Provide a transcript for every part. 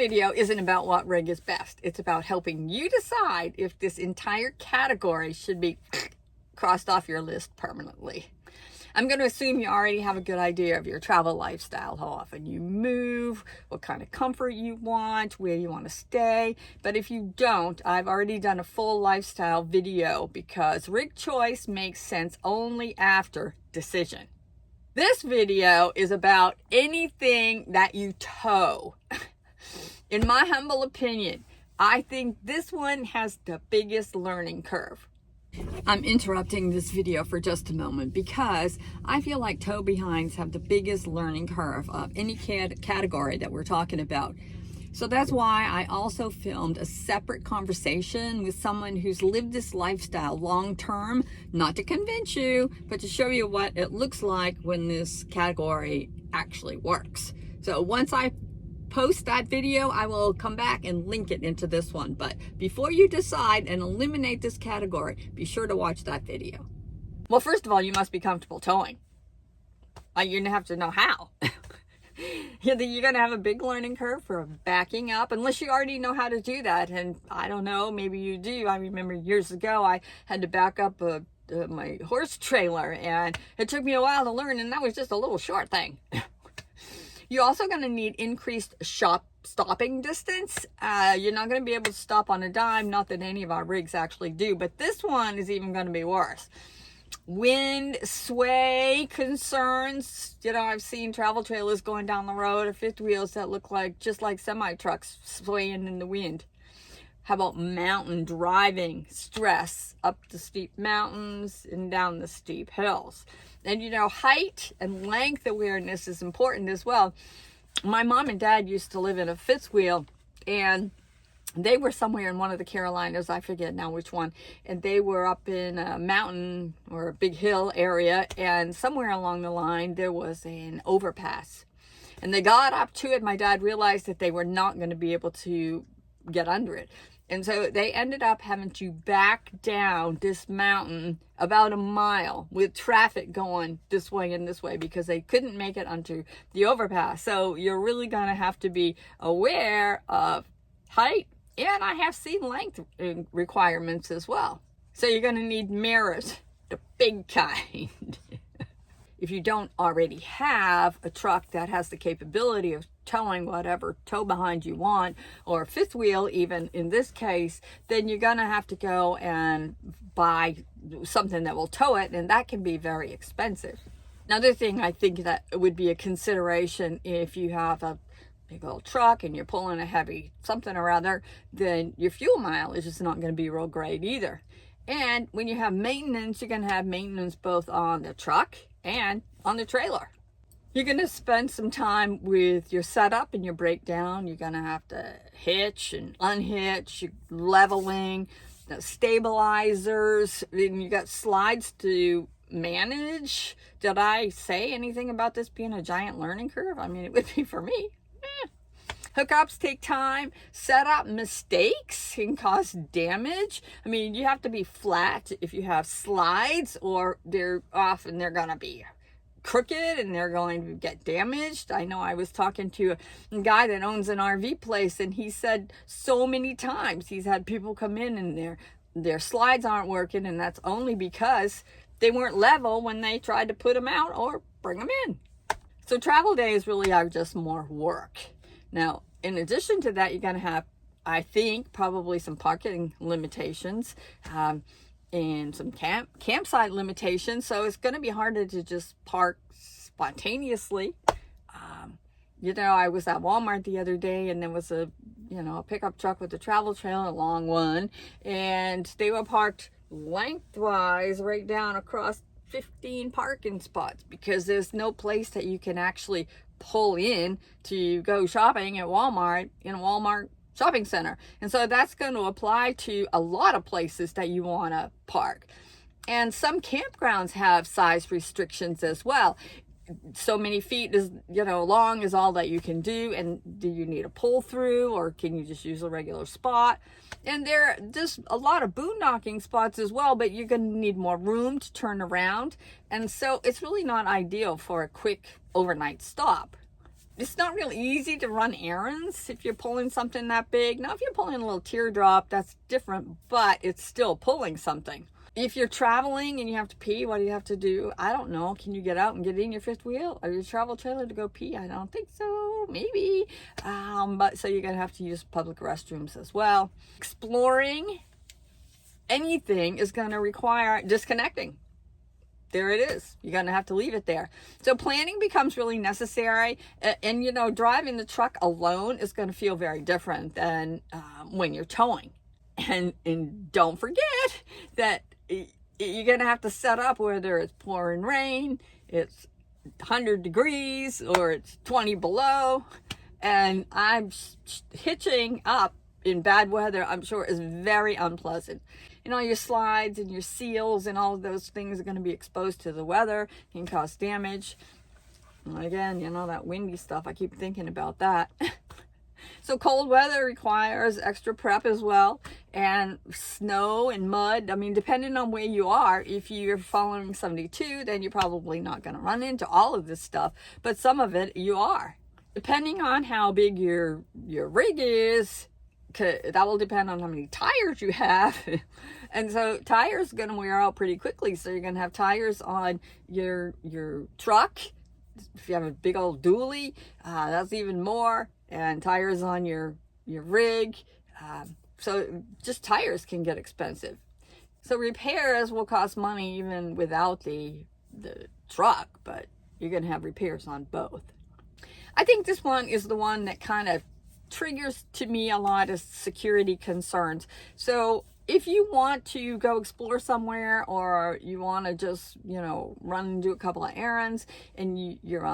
video isn't about what rig is best. It's about helping you decide if this entire category should be crossed off your list permanently. I'm going to assume you already have a good idea of your travel lifestyle, how often you move, what kind of comfort you want, where you want to stay. But if you don't, I've already done a full lifestyle video because rig choice makes sense only after decision. This video is about anything that you tow. In my humble opinion, I think this one has the biggest learning curve. I'm interrupting this video for just a moment because I feel like tow behinds have the biggest learning curve of any category that we're talking about. So that's why I also filmed a separate conversation with someone who's lived this lifestyle long term, not to convince you, but to show you what it looks like when this category actually works. So once I post that video, I will come back and link it into this one. But before you decide and eliminate this category, be sure to watch that video. Well, first of all, you must be comfortable towing. You're gonna have to know how. You're gonna have a big learning curve for backing up, unless you already know how to do that. And I don't know, maybe you do. I remember years ago, I had to back up my horse trailer, and it took me a while to learn, and that was just a little short thing. You're also going to need increased stopping distance. You're not going to be able to stop on a dime. Not that any of our rigs actually do, but this one is even going to be worse. Wind, sway concerns. I've seen travel trailers going down the road or fifth wheels that look just like semi-trucks swaying in the wind. How about mountain driving stress up the steep mountains and down the steep hills? And height and length awareness is important as well. My mom and dad used to live in a fifth wheel, and they were somewhere in one of the Carolinas, I forget now which one, and they were up in a mountain or a big hill area, and somewhere along the line there was an overpass. And they got up to it. My dad realized that they were not going to be able to get under it. And so they ended up having to back down this mountain about a mile with traffic going this way and this way because they couldn't make it onto the overpass. So you're really going to have to be aware of height, and I have seen length requirements as well. So you're going to need mirrors, the big kind. If you don't already have a truck that has the capability of towing whatever tow behind you want, or a fifth wheel even in this case, then you're going to have to go and buy something that will tow it, and that can be very expensive. Another thing I think that would be a consideration if you have a big old truck and you're pulling a heavy something or other, then your fuel mileage is not going to be real great either. And when you have maintenance, you're going to have maintenance both on the truck and on the trailer. You're going to spend some time with your setup and your breakdown. You're going to have to hitch and unhitch, your leveling, the stabilizers, and you got slides to manage. Did I say anything about this being a giant learning curve? I mean, it would be for me. Hookups take time. Setup mistakes can cause damage. I mean, you have to be flat if you have slides, or they're off and they're going to be crooked and they're going to get damaged. I know I was talking to a guy that owns an RV place, and he said so many times he's had people come in and their slides aren't working, and that's only because they weren't level when they tried to put them out or bring them in. So travel days really are just more work. Now, in addition to that, you're going to have, I think, probably some parking limitations and some campsite limitations. So it's going to be harder to just park spontaneously. I was at Walmart the other day, and there was a pickup truck with a travel trailer, a long one, and they were parked lengthwise right down across 15 parking spots because there's no place that you can actually pull in to go shopping at Walmart, in a Walmart shopping center. And so that's going to apply to a lot of places that you want to park. And some campgrounds have size restrictions as well. So many feet is, long is all that you can do. And do you need a pull through, or can you just use a regular spot? And there are just a lot of boondocking spots as well, but you're going to need more room to turn around. And so it's really not ideal for a quick overnight stop. it's not real easy to run errands if you're pulling something that big. Now, if you're pulling a little teardrop, that's different, but it's still pulling something. If you're traveling and you have to pee, what do you have to do? I don't know. Can you get out and get in your fifth wheel or your travel trailer to go pee? I don't think so. Maybe. But so you're going to have to use public restrooms as well. Exploring anything is going to require disconnecting. There it is. You're going to have to leave it there. So planning becomes really necessary. And you know, driving the truck alone is going to feel very different than when you're towing. And don't forget that you're going to have to set up whether it's pouring rain, it's 100 degrees, or it's 20 below. And I'm hitching up in bad weather, I'm sure, is very unpleasant. And all your slides and your seals and all of those things are going to be exposed to the weather, can cause damage. And again, you know, that windy stuff, I keep thinking about that. So cold weather requires extra prep as well, and snow and mud. I mean, depending on where you are, if you're following 72, then you're probably not going to run into all of this stuff, but some of it you are. Depending on how big your rig is, that will depend on how many tires you have. And so tires are going to wear out pretty quickly. So you're going to have tires on your truck. If you have a big old dually, that's even more. And tires on your rig. So just tires can get expensive. So repairs will cost money even without the truck, but you're going to have repairs on both. I think this one is the one that kind of triggers to me a lot of security concerns. So if you want to go explore somewhere, or you want to just, you know, run and do a couple of errands, and you're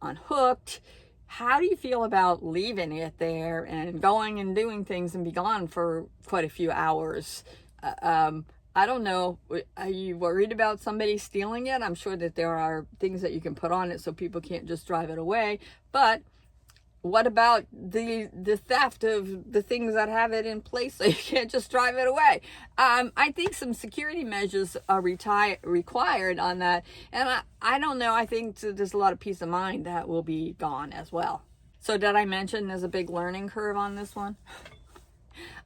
unhooked, how do you feel about leaving it there and going and doing things and be gone for quite a few hours? I don't know. Are you worried about somebody stealing it? I'm sure that there are things that you can put on it so people can't just drive it away. But what about the theft of the things that have it in place so you can't just drive it away? I think some security measures are required on that. And I don't know. I think there's a lot of peace of mind that will be gone as well. So did I mention there's a big learning curve on this one?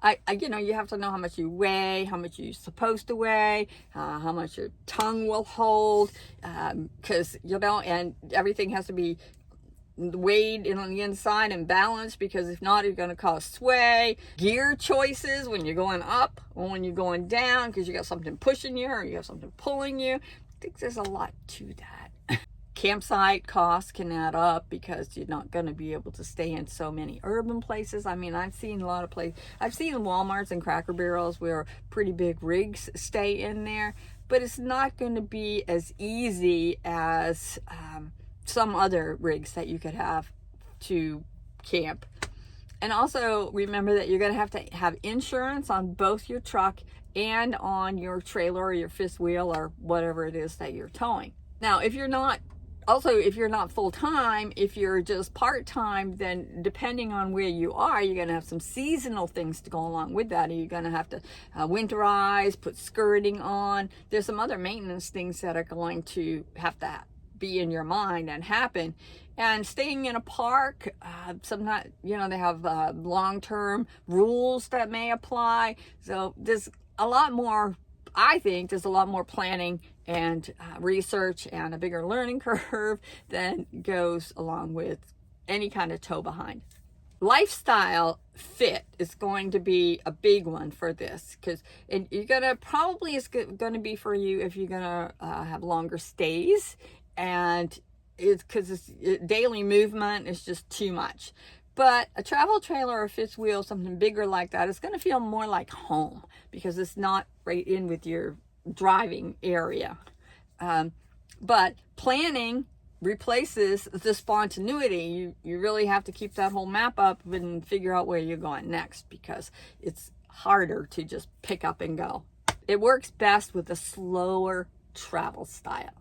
You know, you have to know how much you weigh, how much you're supposed to weigh, how much your tongue will hold, because, you know, and everything has to be weighed in on the inside and balanced, because if not, you're going to cause sway. Gear choices when you're going up or when you're going down, because you got something pushing you or you have something pulling you. I think there's a lot to that. Campsite costs can add up because you're not going to be able to stay in so many urban places. I mean, I've seen a lot of places. I've seen Walmarts and Cracker Barrels where pretty big rigs stay in there, but it's not going to be as easy as some other rigs that you could have to camp. And also remember that you're going to have insurance on both your truck and on your trailer or your fifth wheel or whatever it is that you're towing. Now, if you're not full-time, if you're just part-time, then depending on where you are, you're going to have some seasonal things to go along with that. You're going to have to winterize, put skirting on. There's some other maintenance things that are going to have to be in your mind and happen. And staying in a park, sometimes, you know, they have long-term rules that may apply. So there's a lot more, I think there's a lot more planning and research and a bigger learning curve than goes along with any kind of tow behind. Lifestyle fit is going to be a big one for this, because you're gonna probably is going to be for you if you're gonna have longer stays, and it's because daily movement is just too much. But a travel trailer or fifth wheel, something bigger like that, is going to feel more like home because it's not right in with your driving area. But planning replaces the spontaneity. You really have to keep that whole map up and figure out where you're going next, because it's harder to just pick up and go. It works best with a slower travel style.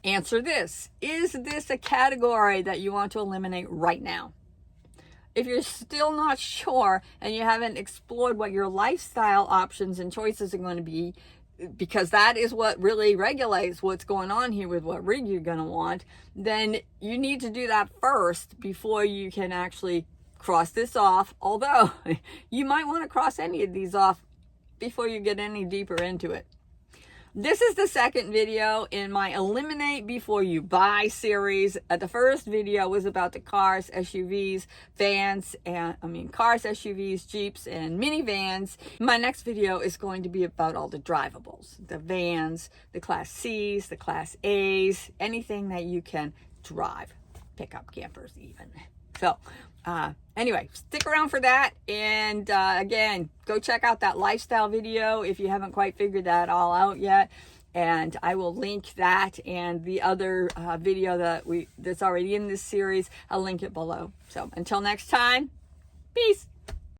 Answer this. Is this a category that you want to eliminate right now? If you're still not sure and you haven't explored what your lifestyle options and choices are going to be, because that is what really regulates what's going on here with what rig you're going to want, then you need to do that first before you can actually cross this off. Although you might want to cross any of these off before you get any deeper into it. This is the second video in my Eliminate Before You Buy series. The first video was about the cars, SUVs, vans, cars, SUVs, Jeeps, and minivans. My next video is going to be about all the drivables, the vans, the Class Cs, the Class As, anything that you can drive, pickup campers even. So anyway, stick around for that. And again, go check out that lifestyle video if you haven't quite figured that all out yet. And I will link that and the other video that's already in this series. I'll link it below. So until next time, peace.